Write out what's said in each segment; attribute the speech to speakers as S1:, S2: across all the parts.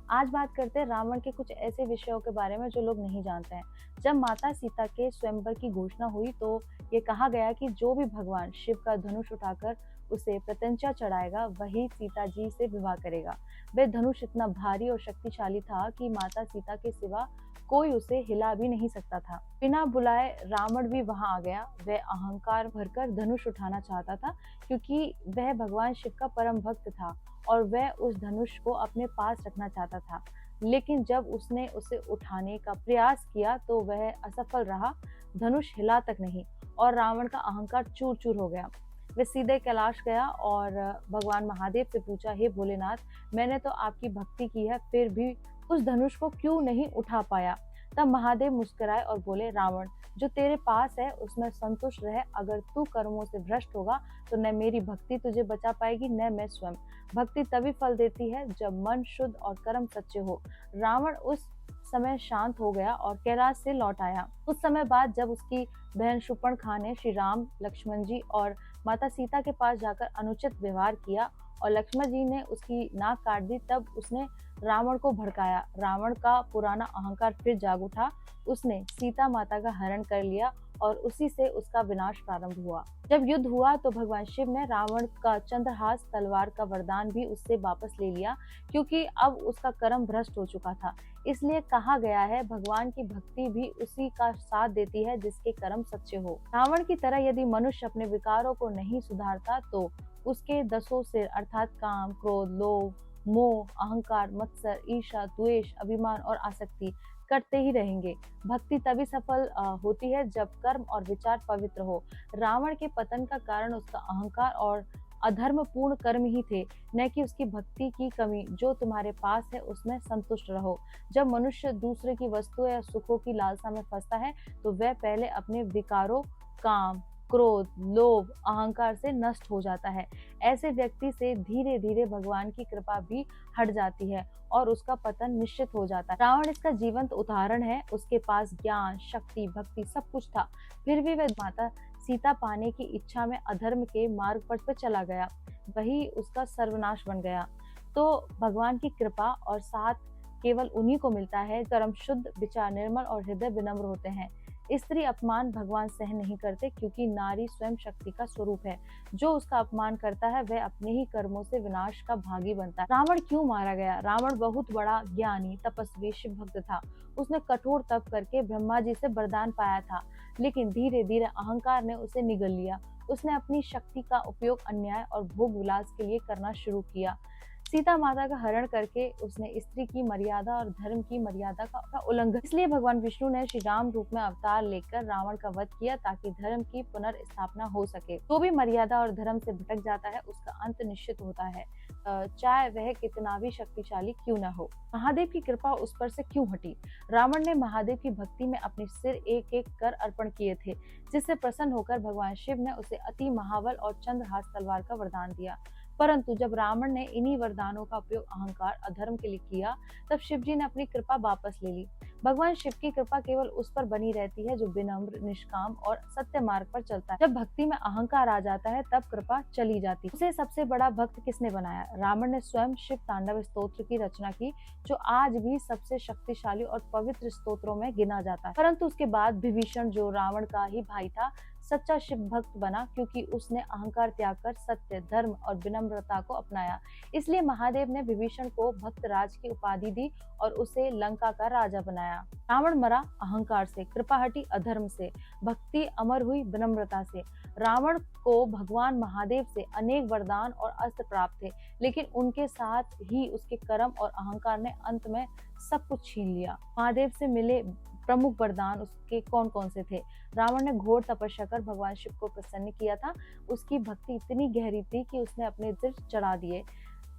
S1: आज बात करते हैं रावण के कुछ ऐसे विषयों के बारे में जो लोग नहीं जानते हैं। जब माता सीता के स्वयंवर की घोषणा हुई तो ये कहा गया कि जो भी भगवान शिव का धनुष उठाकर उसे प्रत्यंचा चढ़ाएगा वही सीता जी से विवाह करेगा। वह धनुष इतना भारी और शक्तिशाली था कि माता सीता के सिवा कोई उसे हिला भी नहीं सकता था। बिना बुलाए रावण भी वहां आ गया। वह अहंकार भरकर धनुष उठाना चाहता था क्योंकि वह भगवान शिव का परम भक्त था और वह उस धनुष को अपने पास रखना चाहता था। लेकिन जब उसने उसे उठाने का प्रयास किया तो वह असफल रहा। धनुष हिला तक नहीं और रावण का अहंकार चूर चूर हो गया। वह सीधे कैलाश गया और भगवान महादेव से पूछा, हे भोलेनाथ, मैंने तो आपकी भक्ति की है, फिर भी उस धनुष को क्यों नहीं उठा पाया। तब महादेव मुस्कुराए और बोले, रावण, जो तेरे पास है उसमें संतुष्ट रह। अगर तू कर्मों से भ्रष्ट होगा तो न मेरी भक्ति तुझे बचा पाएगी न मैं स्वयं। भक्ति तभी फल देती है जब मन शुद्ध और कर्म सच्चे हो। रावण उस समय शांत हो गया और कैलाश से लौट आया। कुछ समय बाद जब उसकी बहन शूर्पणखा ने श्री राम, लक्ष्मण जी और माता सीता के पास जाकर अनुचित व्यवहार किया और लक्ष्मण जी ने उसकी नाक काट दी, तब उसने रावण को भड़काया। रावण का पुराना अहंकार फिर जाग उठा। उसने सीता माता का हरण कर लिया और उसी से उसका विनाश प्रारंभ हुआ। जब युद्ध हुआ तो भगवान शिव ने रावण का चंद्रहास तलवार का वरदान भी उससे वापस ले लिया क्योंकि अब उसका कर्म भ्रष्ट हो चुका था। इसलिए कहा गया है, भगवान की भक्ति भी उसी का साथ देती है जिसके कर्म सच्चे हो। रावण की तरह यदि मनुष्य अपने विकारों को नहीं सुधारता तो उसके 10 सिर अर्थात काम, क्रोध, लोभ, मोह, अहंकार, मत्सर, ईर्ष्या, द्वेष, अभिमान और आसक्ति करते ही रहेंगे। भक्ति तभी सफल होती है जब कर्म और विचार पवित्र हो। रावण के पतन का कारण उसका अहंकार और अधर्म पूर्ण कर्म ही थे, न कि उसकी भक्ति की कमी। जो तुम्हारे पास है उसमें संतुष्ट रहो। जब मनुष्य दूसरे की वस्तु या सुखों की लालसा में फंसता है तो वह पहले अपने विकारों, काम, क्रोध, लोभ, अहंकार से नष्ट हो जाता है। ऐसे व्यक्ति से धीरे धीरे भगवान की कृपा भी हट जाती है और उसका पतन निश्चित हो जाता है। रावण इसका जीवंत उदाहरण है। उसके पास ज्ञान, शक्ति, भक्ति सब कुछ था, फिर भी वह माता सीता पाने की इच्छा में अधर्म के मार्ग पर चला गया। वही उसका सर्वनाश बन गया। तो भगवान की कृपा और साथ केवल उन्हीं को मिलता है कर्म शुद्ध, विचार निर्मल और हृदय विनम्र होते हैं। स्त्री अपमान भगवान सहन नहीं करते क्योंकि नारी स्वयं शक्ति का स्वरूप है। जो उसका अपमान करता है वह अपने ही कर्मों से विनाश का भागी बनता है। रावण क्यों मारा गया? रावण बहुत बड़ा ज्ञानी, तपस्वी, शिव भक्त था। उसने कठोर तप करके ब्रह्मा जी से वरदान पाया था, लेकिन धीरे धीरे अहंकार ने उसे निगल लिया। उसने अपनी शक्ति का उपयोग अन्याय और भोग विलास के लिए करना शुरू किया। सीता माता का हरण करके उसने स्त्री की मर्यादा और धर्म की मर्यादा का उल्लंघन। इसलिए भगवान विष्णु ने श्री राम रूप में अवतार लेकर रावण का वध किया ताकि धर्म की पुनर्स्थापना हो सके। जो भी मर्यादा और धर्म से भटक जाता है उसका अंत निश्चित होता है, चाहे वह कितना भी शक्तिशाली क्यों न हो। महादेव की कृपा उस पर से क्यों हटी? रावण ने महादेव की भक्ति में अपने सिर एक एक कर अर्पण किए थे, जिससे प्रसन्न होकर भगवान शिव ने उसे अति महाबल और चंद्रहास तलवार का वरदान दिया। परंतु जब रावण ने इन्हीं वरदानों का उपयोग अहंकार, अधर्म के लिए किया, तब शिव जी ने अपनी कृपा वापस ले ली। भगवान शिव की कृपा केवल उस पर बनी रहती है जो विनम्र, निष्काम और सत्य मार्ग पर चलता है। जब भक्ति में अहंकार आ जाता है तब कृपा चली जाती है। उसे सबसे बड़ा भक्त किसने बनाया? रावण ने स्वयं शिव तांडव स्तोत्र की रचना की, जो आज भी सबसे शक्तिशाली और पवित्र स्तोत्रों में गिना जाता है। परंतु उसके बाद विभीषण, जो रावण का ही भाई था, सच्चा शिव भक्त बना क्योंकि उसने अहंकार त्याग कर सत्य, धर्म और विनम्रता को अपनाया। इसलिए महादेव ने विभीषण को भक्तराज की उपाधि दी और उसे लंका का राजा बनाया। रावण मरा अहंकार से, कृपा हटी अधर्म से, भक्ति अमर हुई विनम्रता से। रावण को भगवान महादेव से अनेक वरदान और अस्त्र प्राप्त थे, लेकिन उनके साथ ही उसके कर्म और अहंकार ने अंत में सब कुछ छीन लिया। महादेव से मिले प्रमुख वरदान उसके कौन कौन से थे? रावण ने घोर तपस्या कर भगवान शिव को प्रसन्न किया था। उसकी भक्ति इतनी गहरी थी कि उसने अपने दिल चढ़ा दिए।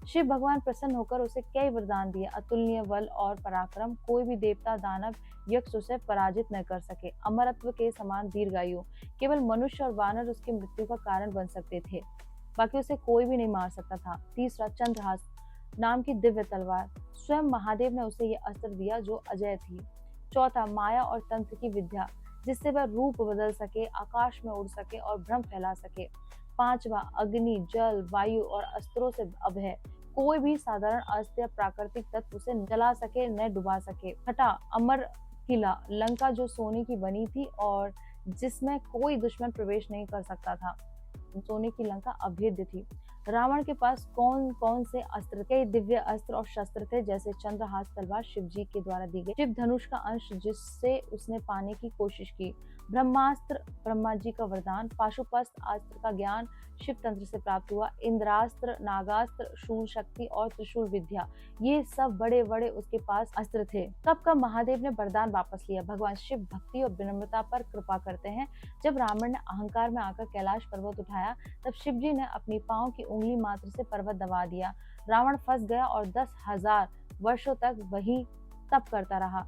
S1: शिव भगवान प्रसन्न होकर उसे कई वरदान दिए, अतुलनीय बल और पराक्रम, कोई भी देवता, दानव, यक्ष उसे पराजित न कर सके, अमरत्व के समान दीर्घायु, केवल मनुष्य और वानर उसकी मृत्यु का कारण बन सकते थे, बाकी उसे कोई भी नहीं मार सकता था। तीसरा, चंद्रहास नाम की दिव्य तलवार, स्वयं महादेव ने उसे यह अस्त्र दिया जो अजय थी। चौथा, माया और तंत्र की विद्या, जिससे वह रूप बदल सके, आकाश में उड़ सके और भ्रम फैला सके। पांचवा, अग्नि, जल, वायु और अस्त्रों से अभय, कोई भी साधारण अस्त्र या प्राकृतिक तत्व उसे न जला सके न डुबा सके। छठा, अमर किला लंका जो सोने की बनी थी और जिसमें कोई दुश्मन प्रवेश नहीं कर सकता था। सोने की लंका अभेद्य थी। रावण के पास कौन कौन से अस्त्र, कई दिव्य अस्त्र और शस्त्र थे, जैसे चंद्रहास तलवार शिव जी के द्वारा दी गई, शिव धनुष का अंश जिससे उसने पाने की कोशिश की, ब्रह्मास्त्र ब्रह्मा जी का वरदान, पाशुपस्त्र अस्त्र का ज्ञान शिव तंत्र से प्राप्त हुआ, इंद्रास्त्र, नागास्त्र, शूल शक्ति और त्रिशूल विद्या, ये सब बड़े बड़े उसके पास अस्त्र थे। कब कब महादेव ने वरदान वापस लिया। भगवान शिव भक्ति और विनम्रता पर कृपा करते हैं। जब रावण ने अहंकार में आकर कैलाश पर्वत उठाया, तब शिव जी ने अपनी पांव की उंगली मात्र से पर्वत दबा दिया। रावण फंस गया और 10,000 वर्षों तक वही तप करता रहा।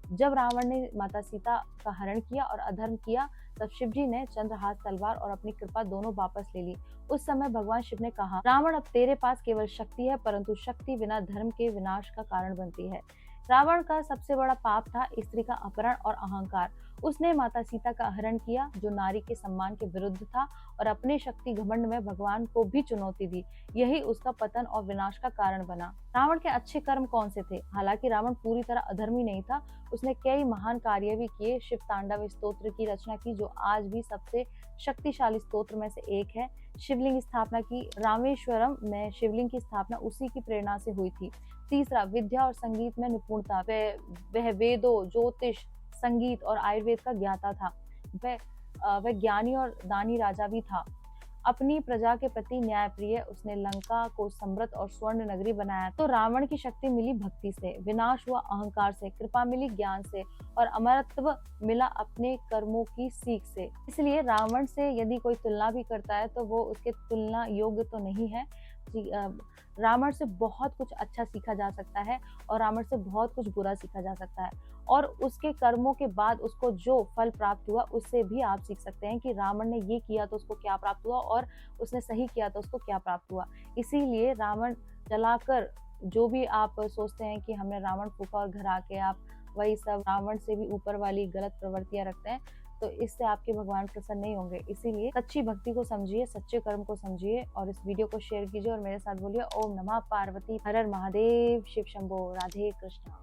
S1: जब रावण ने माता सीता का हरण किया और अधर्म किया, तब शिव जी ने चंद्रहास तलवार और अपनी कृपा दोनों वापस ले ली। उस समय भगवान शिव ने कहा, रावण अब तेरे पास केवल शक्ति है, परंतु शक्ति बिना धर्म के विनाश का कारण बनती है। रावण का सबसे बड़ा पाप था स्त्री का अपहरण और अहंकार। उसने माता सीता का हरण किया, जो नारी के सम्मान के विरुद्ध था, और अपने शक्ति घमंड में भगवान को भी चुनौती दी। यही उसका पतन और विनाश का कारण बना। रावण के अच्छे कर्म कौन से थे? हालांकि रावण पूरी तरह अधर्मी नहीं था, उसने कई महान कार्य भी किए। शिव तांडव स्तोत्र की रचना की, जो आज भी सबसे शक्तिशाली स्तोत्र में से एक है। शिवलिंग स्थापना की, रामेश्वरम में शिवलिंग की स्थापना उसी की प्रेरणा से हुई थी। तीसरा, विद्या और संगीत में निपुणता, वह वेदों, ज्योतिष, संगीत और आयुर्वेद का ज्ञाता था। वह ज्ञानी और दानी राजा भी था। अपनी प्रजा के प्रति न्यायप्रिय, उसने लंका को समृद्ध और स्वर्ण नगरी बनाया। तो रावण की शक्ति मिली भक्ति से, विनाश हुआ अहंकार से, कृपा मिली ज्ञान से और अमरत्व मिला अपने कर्मों की सीख से। इसलिए रावण से यदि कोई तुलना भी करता है तो वो उसके तुलना योग्य तो नहीं है। रावण से बहुत कुछ अच्छा सीखा जा सकता है और रावण से बहुत कुछ बुरा सीखा जा सकता है, और उसके कर्मों के बाद उसको जो फल प्राप्त हुआ उससे भी आप सीख सकते हैं कि रावण ने ये किया तो उसको क्या प्राप्त हुआ और उसने सही किया तो उसको क्या प्राप्त हुआ। इसीलिए रावण जलाकर जो भी आप सोचते हैं कि हमने रावण फूका और घर आके आप वही सब रावण से भी ऊपर वाली गलत प्रवृत्तियां रखते हैं, तो इससे आपके भगवान प्रसन्न नहीं होंगे। इसीलिए सच्ची भक्ति को समझिए, सच्चे कर्म को समझिए और इस वीडियो को शेयर कीजिए और मेरे साथ बोलिए ओम नमः पार्वती हर हर महादेव शिव शंभो राधे कृष्णा।